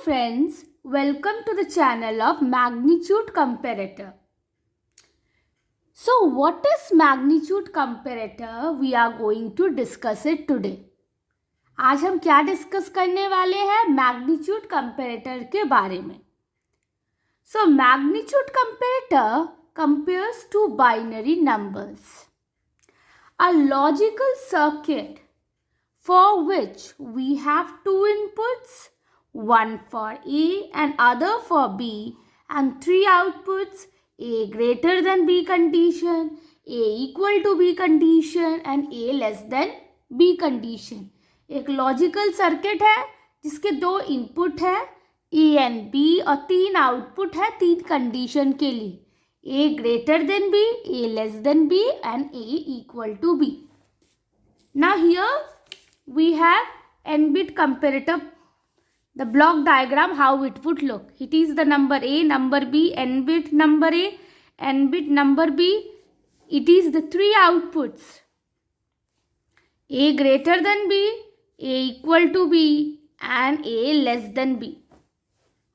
friends, welcome to the channel of Magnitude Comparator. So what is Magnitude Comparator? We are going to discuss it today. आज हम क्या discuss करने वाले हैं? Magnitude comparator के बारे में. So magnitude comparator compares two binary numbers. A logical circuit for which we have two inputs, one for A and other for B, and three outputs, A greater than B condition, A equal to B condition and A less than B condition. एक logical circuit है जिसके दो input है A and B और तीन output है तीन condition के लिए, A greater than B, A less than B and A equal to B. Now here we have n-bit comparator. The block diagram, how it would look. It is the number A, number B, n-bit number A, n-bit number B. It is the three outputs. A greater than B, A equal to B and A less than B.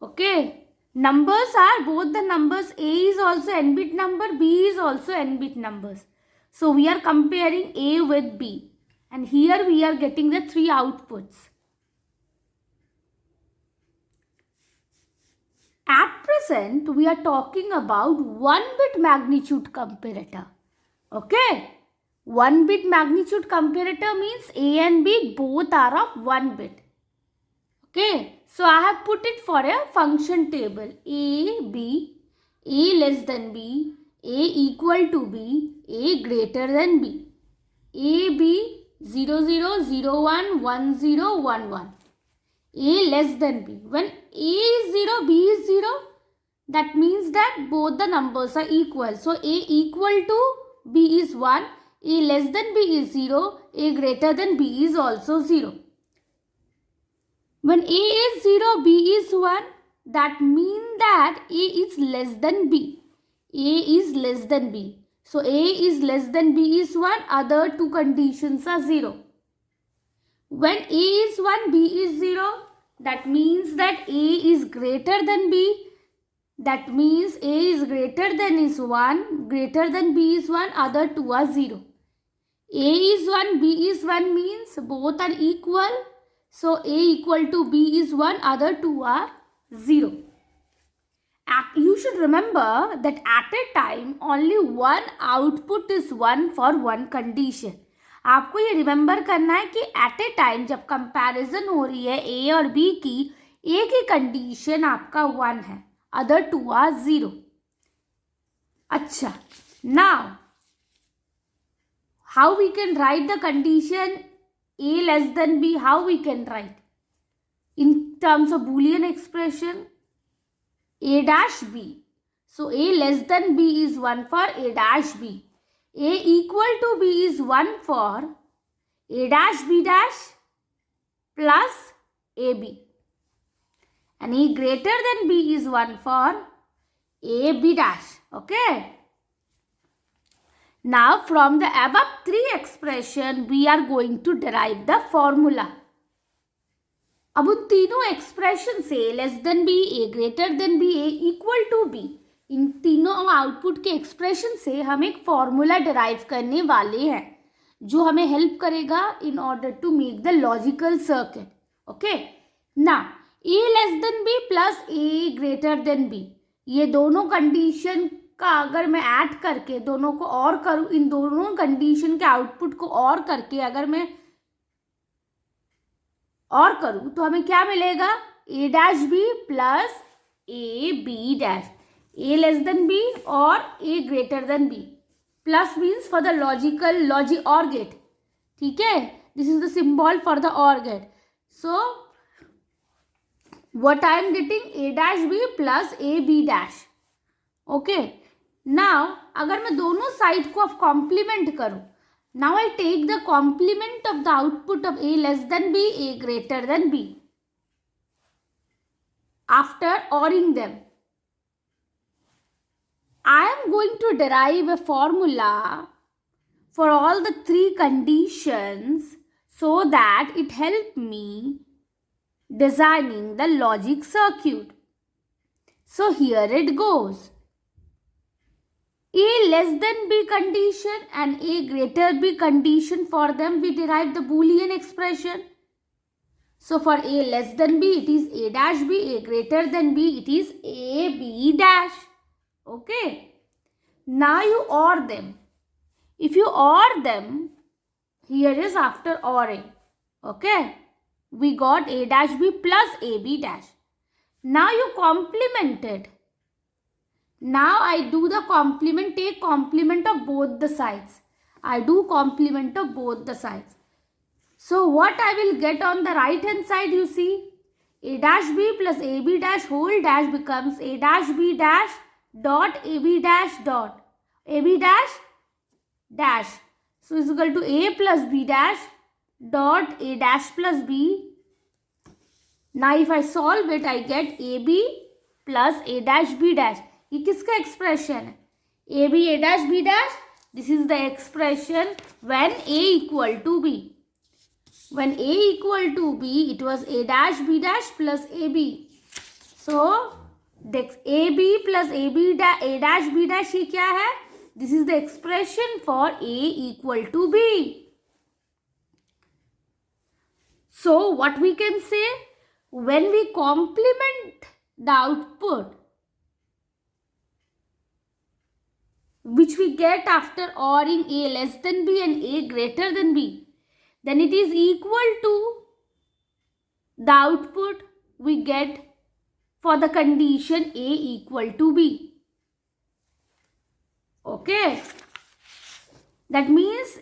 Okay. Numbers are both the numbers. A is also n-bit number, B is also n-bit numbers. So we are comparing A with B. And here we are getting the three outputs. At present, we are talking about 1-bit magnitude comparator. Okay. 1-bit magnitude comparator means A and B both are of 1 bit. Okay. So I have put it for a function table. A, B, A less than B, A equal to B, A greater than B. A, B, 0, 0, 0, 1, 1, 0, 1, 1. A less than B. When A is 0, B is 0, that means that both the numbers are equal. So A equal to B is 1, A less than B is 0, A greater than B is also 0. When A is 0, B is 1, that means that A is less than B. A is less than B. So A is less than B is 1, other two conditions are 0. When A is 1, B is 0, that means that A is greater than B. That means A is greater than is 1, greater than B is 1, other two are 0. A is 1, B is 1 means both are equal. So A equal to B is 1, other two are 0. You should remember that at a time only one output is 1 for one condition. आपको ये remember करना है कि eight ए time जब comparison हो रही है ए और बी की, एक ही कंडीशन आपका 1 है, अदर टू आर 0. अच्छा, now how we can write the condition A less than B? How we can write? In terms of Boolean expression, A dash B. So A less than B is 1 for A dash B. A equal to B is 1 for A dash B dash plus AB. And A greater than B is 1 for A B dash. Okay. Now from the above three expression we are going to derive the formula. अब उन तीनों expression से A less than B, A greater than B, A equal to B, इन तीनों output के expression से हम एक फॉर्मूला डिराइव करने वाले हैं जो हमें हेल्प करेगा in order to make the logical circuit. Okay. ना A less than B plus A greater than B, ये दोनों कंडीशन का अगर मैं ऐड करके दोनों को और करूं, इन दोनों कंडीशन के आउटपुट को और करके अगर मैं और करूं तो हमें क्या मिलेगा? A dash B plus A B dash, A less than B और A greater than B. Plus means for the logic OR gate. ठीक है, this is the symbol for the OR gate. So what I am getting? A dash B plus A B dash. Okay. Now अगर मैं दोनों side को complement करूं, now I take the complement of the output of A less than B, A greater then B. After ORing them, I am going to derive a formula for all the three conditions so that it help me designing the logic circuit. So here it goes. A less than B condition and A greater B condition, for them we derive the Boolean expression. So for A less than B, it is A dash B. A greater than B, it is A B dash. Okay. Now you OR them. If you OR them, here is after ORing. Okay. We got A dash B plus A B dash. Now you complement it. Now I do the complement, take complement of both the sides. I do complement of both the sides. So what I will get on the right hand side, you see, A dash B plus AB dash whole dash becomes A dash B dash dot AB dash dot AB dash dash. So is equal to A plus B dash dot A dash plus B. Now if I solve it, I get AB plus A dash B dash. ये किसका expression है? A B A dash B dash. This is the expression when A equal to B. When A equal to B, it was A dash B dash plus A B. So A B plus A B A dash B dash ये क्या है? This is the expression for A equal to B. So what we can say, when we complement the output which we get after ORing A less than B and A greater than B, then it is equal to the output we get for the condition A equal to B. Okay. That means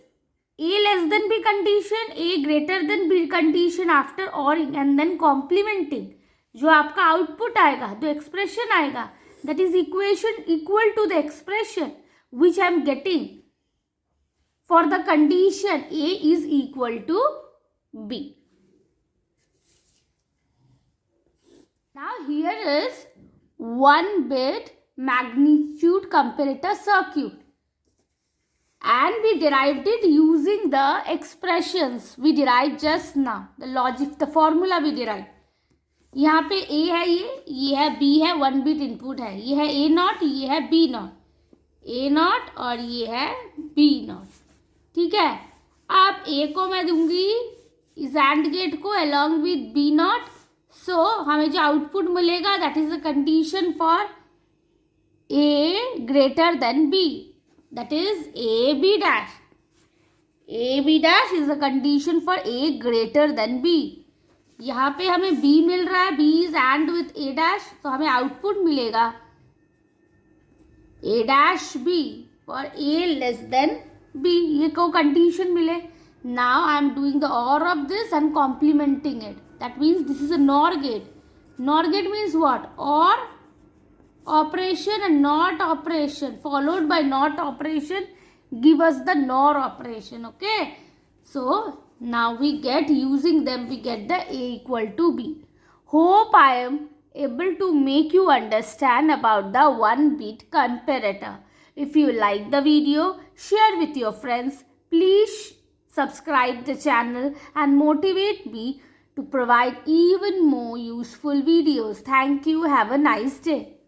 A less than B condition, A greater than B condition after ORing and then complementing. जो आपका output आएगा, जो expression आएगा, that is equation equal to the expression which I am getting for the condition A is equal to B. Now here is 1-bit magnitude comparator circuit. And we derived it using the expressions we derived just now. The logic, the formula we derived. यहाँ पे A है, ये है B है, 1-bit input है. ये है A not, ये है B नॉट. A नॉट और ये है B नॉट. ठीक है. अब A को मैं दूंगी इस AND गेट को along with B नॉट. सो हमें जो आउटपुट मिलेगा that is the condition for A greater than B. That is AB dash. AB dash is the condition for A greater than B. यहाँ पे हमें B मिल रहा है. B is AND with A dash. तो हमें output मिलेगा A dash B for A less than B. ये को कंडीशन मिले. Now I am doing the OR of this and complementing it. That means this is a NOR gate. NOR gate means what? OR operation and NOT operation followed by NOT operation give us the NOR operation. Okay. So now we get, using them we get the A equal to B. Hope I am able to make you understand about the 1-bit comparator. If you like the video, share with your friends. Please subscribe the channel and motivate me to provide even more useful videos. Thank you. Have a nice day.